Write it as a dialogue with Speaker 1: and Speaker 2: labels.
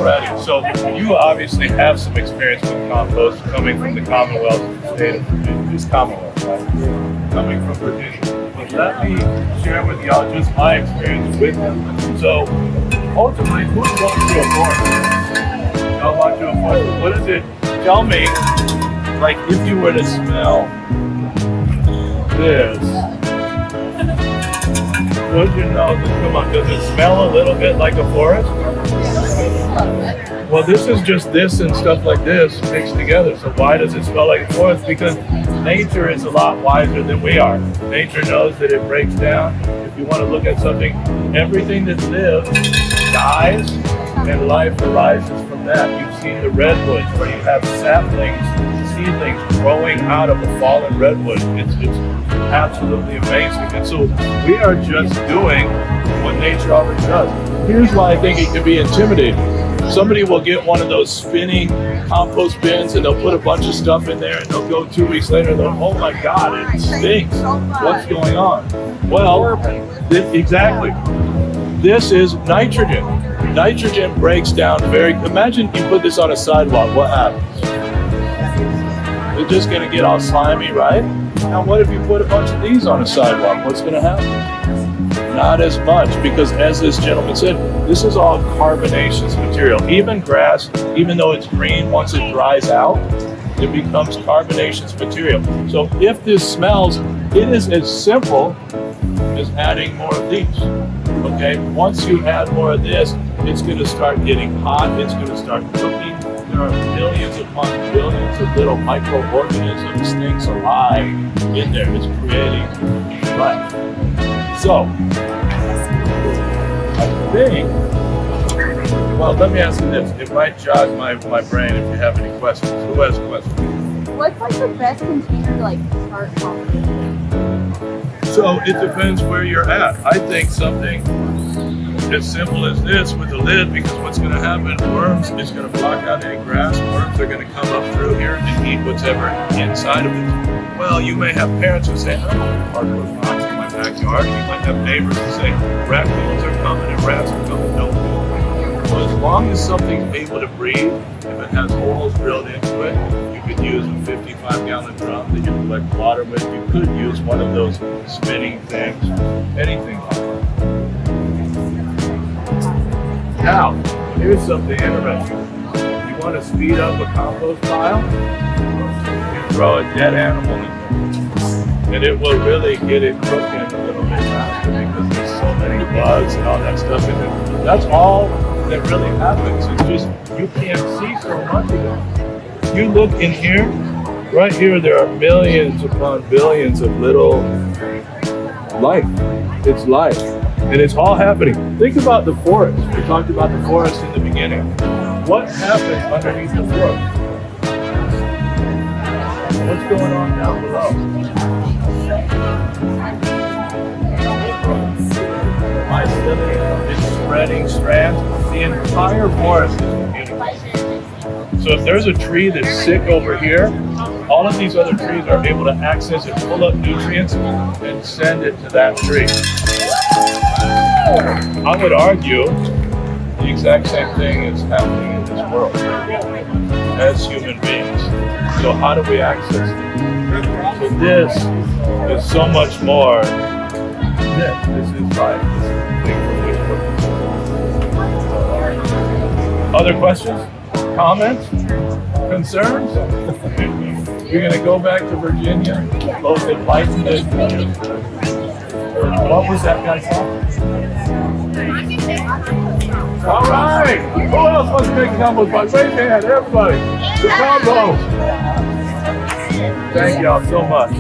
Speaker 1: already. So you obviously have some experience with compost coming from the Commonwealth state of Virginia. Just Commonwealth, right? Coming from Virginia. But let me share with y'all just my experience with them. So ultimately, who's going to a forest? Y'all want to a forest? What is it? Tell me, like if you were to smell this, would you know that, come on, does it smell a little bit like a forest? Well, this is just this and stuff like this mixed together. So why does it smell like a forest? Because nature is a lot wiser than we are. Nature knows that it breaks down. If you want to look at something, everything that lives dies and life arises from that. You've seen the redwoods where you have saplings, seedlings growing out of a fallen redwood. It's absolutely amazing. And so we are just doing what nature already does. Here's why I think it can be intimidating. Somebody will get one of those spinning compost bins and they'll put a bunch of stuff in there and they'll go 2 weeks later and they'll, oh my God, it stinks. What's going on? Well, exactly. This is nitrogen. Nitrogen breaks down imagine you put this on a sidewalk, what happens? It's just gonna get all slimy, right? Now what if you put a bunch of these on a sidewalk? What's gonna happen? Not as much, because as this gentleman said, this is all carbonaceous material. Even grass, even though it's green, once it dries out, it becomes carbonaceous material. So if this smells, it is as simple as adding more of these. Okay, once you add more of this, it's gonna start getting hot, it's gonna start cooking. There are millions upon billions of little microorganisms, things alive in there. It's creating life. So, I think, well, let me ask you this. It might jog my brain if you have any questions. Who has questions?
Speaker 2: What's like the best container to like start composting?
Speaker 1: So it depends where you're at. I think something as simple as this with a lid, because what's going to happen, worms is going to block out any grass. Worms are going to come up through here and eat whatever inside of it. Well, you may have parents who say, I don't want cardboard box in my backyard. You might have neighbors who say, raccoons are coming and rats are coming. Don't do it. So as long as something's able to breathe, if it has holes drilled into it, you could use a 55-gallon drum that you collect water with. You could use one of those spinning things, anything like that. Now, here's something interesting. You want to speed up a compost pile? You throw a dead animal in there. And it will really get it cooking a little bit faster because there's so many bugs and all that stuff in there. That's all that really happens. It's just, you can't see so much of it. You look in here, right here, there are millions upon billions of little life. It's life. And it's all happening. Think about the forest. We talked about the forest in the beginning. What happens underneath the forest? What's going on down below? Mycelium is spreading strands. The entire forest is communicating. So if there's a tree that's sick over here, all of these other trees are able to access it, pull up nutrients, and send it to that tree. I would argue the exact same thing is happening in this world as human beings. So how do we access it? So this is so much more than this. This is life. This is the thing for which we're. Other questions? Comments? Concerns? You're going to go back to Virginia, both enlightened and confused. What was that guy called? All right. Who else wants to make a compost box? Raise your hand, everybody. The compost. Thank y'all so much.